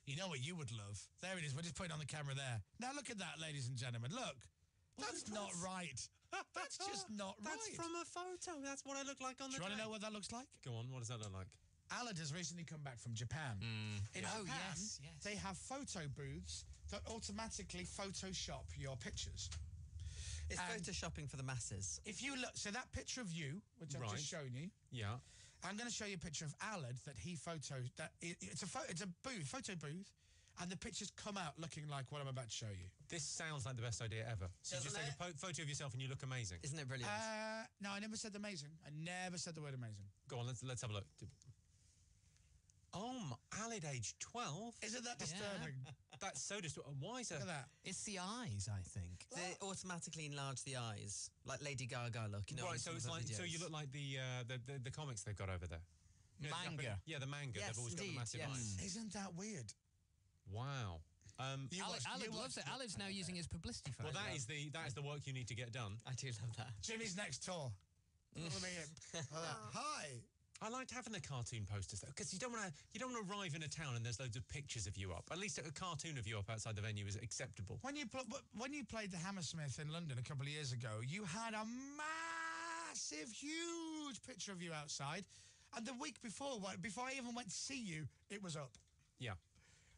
You know what you would love? There it is. We'll just put it on the camera there. Now look at that, ladies and gentlemen. Look. That's not right. That's just not right. That's from a photo. That's what I look like on the Do you want to know what that looks like? Go on, what does that look like? Alad has recently come back from Japan. In Japan, yes. they have photo booths that automatically Photoshop your pictures. It's photoshopping for the masses. If you look, so that picture of you, which I've just shown you, I'm going to show you a picture of Alad that he photos. It's a photo booth, and the pictures come out looking like what I'm about to show you. This sounds like the best idea ever. So you just take a photo of yourself and you look amazing. Isn't it brilliant? No, I never said amazing. I never said the word amazing. Go on, let's have a look. Oh, Alad age 12? Isn't that disturbing? That's so disturbing. Why is Look at that. It's the eyes, I think. They automatically enlarge the eyes, like Lady Gaga look. You know, right, so it's like so you look like the comics they've got over there. Manga. Yeah, the manga. Yes, they've always got the massive eyes. Isn't that weird? Wow. Alad loves it. Alad's now using his publicity photo. Well, that is the work you need to get done. I do love that. Jimmy's next tour. Hi. I liked having the cartoon posters though, because you don't want to arrive in a town and there's loads of pictures of you up. At least a cartoon of you up outside the venue is acceptable. When you played the Hammersmith in London a couple of years ago, you had a massive, huge picture of you outside, and the week before I even went to see you, it was up. Yeah.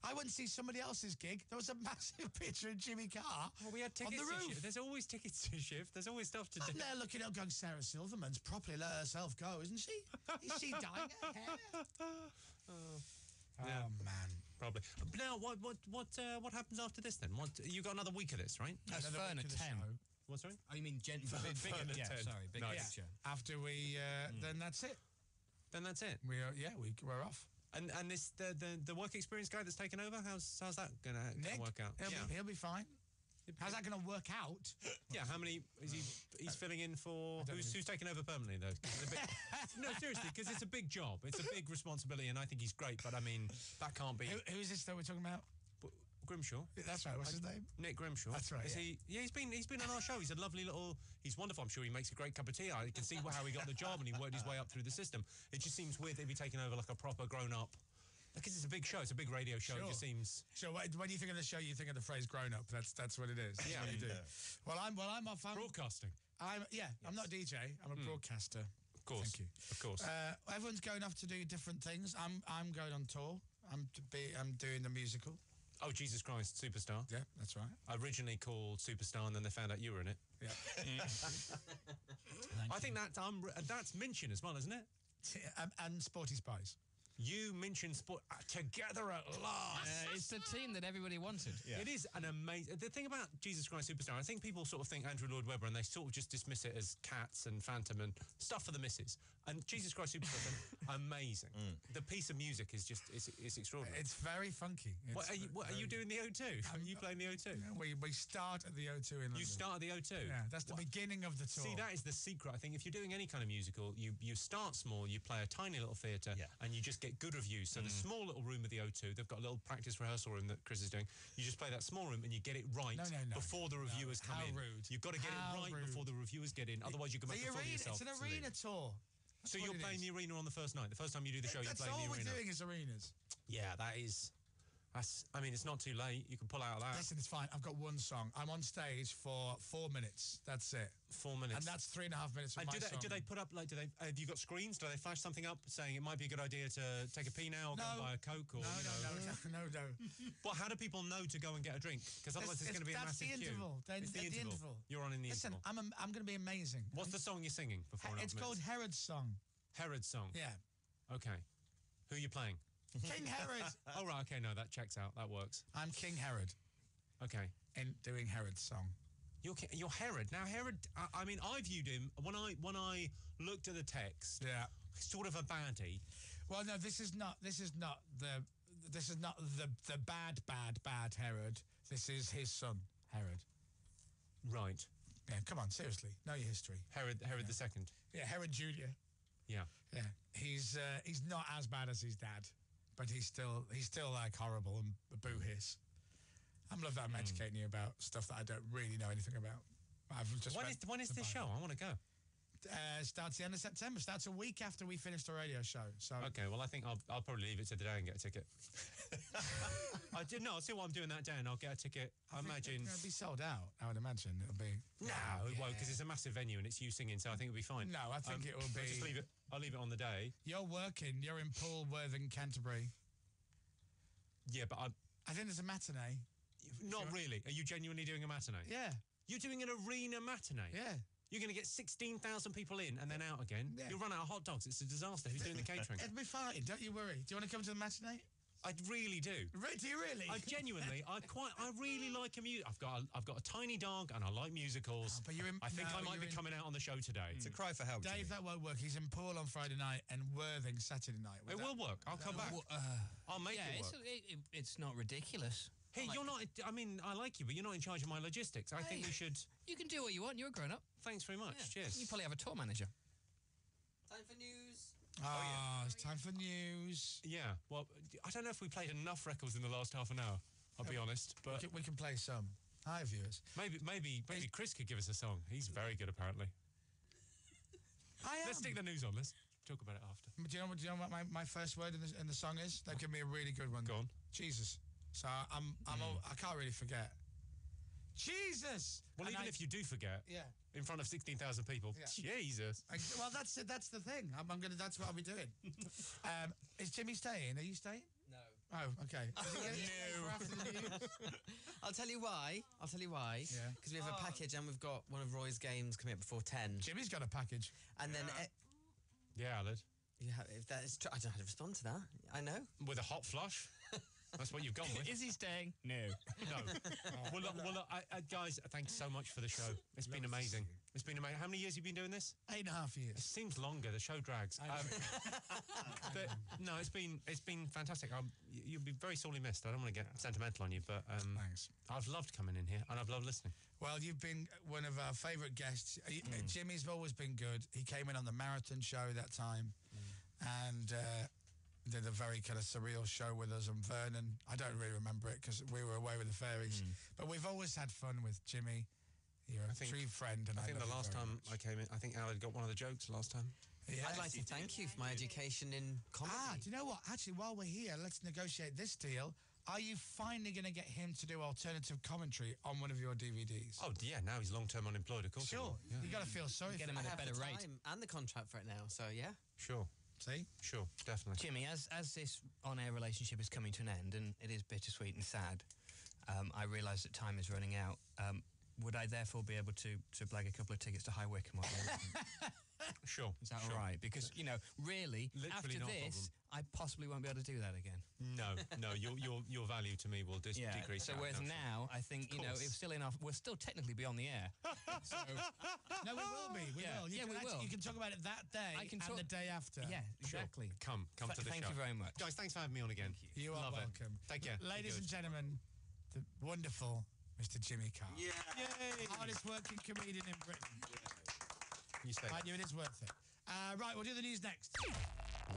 I went to see somebody else's gig. There was a massive picture of Jimmy Carr. Well, we had tickets on the roof. to shift. There's always tickets to shift. There's always stuff to do. I'm there looking up, going, Sarah Silverman's properly let herself go, isn't she? Is she dyeing her hair? Yeah. Oh man, probably. But now, what happens after this then? You got another week of this, right? That's Fern at 10. What, sorry? Oh, you mean bigger? Yeah, sorry, bigger picture. After we, then that's it. Then that's it. We're off. And this the work experience guy that's taken over, how's that gonna work out? He'll be fine. How's that going to work out? Yeah, how many is he? He's filling in for who's taking over permanently though? No, seriously, because it's a big job, it's a big responsibility, and I think he's great. But I mean, that can't be. Who is this that we're talking about? Grimshaw. That's right. What's his name? Nick Grimshaw. That's right. Is he? Yeah, he's been on our show. He's a lovely little. He's wonderful. I'm sure he makes a great cup of tea. I can see how he got the job and he worked his way up through the system. It just seems weird that he'd be taking over like a proper grown up. Because it's a big show, it's a big radio show. It just seems. Sure. When you think of the show, you think of the phrase "grown up." That's what it is. That's what you do. Well, I'm off. Broadcasting. I'm not a DJ. I'm a broadcaster. Of course. Thank you. Of course. Everyone's going off to do different things. I'm going on tour. I'm doing the musical. Oh, Jesus Christ, Superstar. Yeah, that's right. Originally called Superstar, and then they found out you were in it. Yeah. I think that's Minchin as well, isn't it? And Sporty Spice. You mentioned sport together at last. It's the team that everybody wanted. Yeah. It is an amazing. The thing about Jesus Christ Superstar, I think people sort of think Andrew Lloyd Webber and they sort of just dismiss it as Cats and Phantom and stuff for the missus. And Jesus Christ Superstar, amazing. The piece of music is just it's extraordinary. It's very funky. What are you doing the O2? Are you playing the O2? We start at the O2 in London. You start at the O2. Yeah, that's the beginning of the tour. See, that is the secret. I think if you're doing any kind of musical, you start small, you play a tiny little theatre, and you just get good reviews. So the small little room of the O2, they've got a little practice rehearsal room that Chris is doing. You just play that small room and you get it right before the reviewers come in. Rude. You've got to get it right before the reviewers get in. Otherwise, you can make a fool of yourself. It's an arena tour. So you're playing the arena on the first night. The first time you do the show, you're playing the arena. That's all we're doing is arenas. Yeah, I mean, it's not too late. You can pull out of that. Listen, it's fine. I've got one song. I'm on stage for 4 minutes. That's it. 4 minutes. And that's 3.5 minutes of my song. Do they put up, like, have you got screens? Do they flash something up saying it might be a good idea to take a pee now or go and buy a Coke? Or, No. Well, how do people know to go and get a drink? Because otherwise there's going to be a massive queue. It's the interval. You're on in the interval. Listen, I'm going to be amazing. What's the song you're singing before? It's called Herod's Song. Herod's Song? Yeah. Okay. Who are you playing? King Herod. Oh, right, okay, no, that checks out. That works. I'm King Herod. Okay. In doing Herod's Song. You're Herod. Now, Herod, I mean, I viewed him, when I looked at the text, sort of a baddie. Well, no, this is not the bad Herod. This is his son, Herod. Right. Yeah, come on, seriously. Know your history. Herod the Second. Yeah, Herod Jr. Yeah. Yeah. He's not as bad as his dad, but he's still like horrible and boo-hiss. I'm love that I'm educating you about stuff that I don't really know anything about. I've just when is this show? I want to go. Starts the end of September. Starts a week after we finished the radio show. So okay, well I think I'll probably leave it to today and get a ticket. I'll see what I'm doing that day, and I'll get a ticket. I imagine it'll be sold out. I would imagine it'll be. No, it won't, because it's a massive venue and it's you singing, so I think it'll be fine. No, I think it will be. I'll leave it on the day. You're working. You're in Poole, Worthing, Canterbury. Yeah, but I think there's a matinee. Not really. Are you genuinely doing a matinee? Yeah. You're doing an arena matinee? Yeah. You're going to get 16,000 people in and then out again. Yeah. You'll run out of hot dogs. It's a disaster. Who's doing the catering? It'll be fine. Don't you worry. Do you want to come to the matinee? I really do. Do you really? I genuinely, I really like a music. I've got a tiny dog and I like musicals. But I think I might be coming out on the show today. It's a cry for help. Dave, that won't work. He's in Poole on Friday night and Worthing Saturday night. It will work. I'll come back. I'll make it work. It's not ridiculous. Hey, you're not. I mean, I like you, but you're not in charge of my logistics. I think we should. You can do what you want. You're a grown up. Thanks very much. Yeah. Cheers. You probably have a tour manager. Time for news. It's time for news. Yeah. Well, I don't know if we played enough records in the last half an hour. I'll be honest, but we can play some. Hi, viewers. Maybe Chris could give us a song. He's very good, apparently. Let's stick the news on. Let's talk about it after. Do you know what my first word in the song is? They've given me a really good one. Go on. Jesus. So I can't really forget. Jesus. Well, even if you do forget, in front of 16,000 people, Jesus. Well, that's it. That's the thing. That's what I'll be doing. Is Jimmy staying? Are you staying? No. Oh, okay. I'll tell you why. Yeah. Because we have a package and we've got one of Roy's games coming up before 10. Jimmy's got a package. And then... yeah, Aled. If that is I don't know how to respond to that. I know. With a hot flush? That's what you've gone with. Is he staying? No. Well, look, guys, thanks so much for the show. It's been amazing. It's been amazing. How many years have you been doing this? 8.5 years. It seems longer. The show drags. But no, it's been fantastic. You'll be very sorely missed. I don't want to get sentimental on you, but thanks. I've loved coming in here and I've loved listening. Well, you've been one of our favourite guests. Jimmy's always been good. He came in on the marathon show that time, and did a very kind of surreal show with us and Vernon. I don't really remember it because we were away with the fairies. But we've always had fun with Jimmy. You're a true friend. And I think the last time I came in, I think Aled got one of the jokes last time. Yes, I'd like to thank you for my education in comedy. Do you know what? Actually, while we're here, let's negotiate this deal. Are you finally going to get him to do alternative commentary on one of your DVDs? Oh, yeah, now he's long-term unemployed, of course. Sure. Yeah. You got to feel sorry Get for him him. at a better rate. And the contract for it now, so yeah. Sure. See? Sure, definitely. Jimmy, as this on-air relationship is coming to an end, and it is bittersweet and sad, I realise that time is running out. Would I therefore be able to blag a couple of tickets to High Wycombe? Sure. Is that all right? Because, really, Literally after not a this, I possibly won't be able to do that again. No, your value to me will decrease. So whereas now, I think, we're still technically beyond the air. So, no, we will be. We will. We will. You can talk about it that day and the day after. Yeah, exactly. Sure. Come to the show. Thank you very much. Guys, thanks for having me on again. You are welcome. Take care. Ladies and gentlemen, the wonderful Mr. Jimmy Carr. Yeah. Yay. Hardest working comedian in Britain. You say Right, it is worth it. Right, we'll do the news next.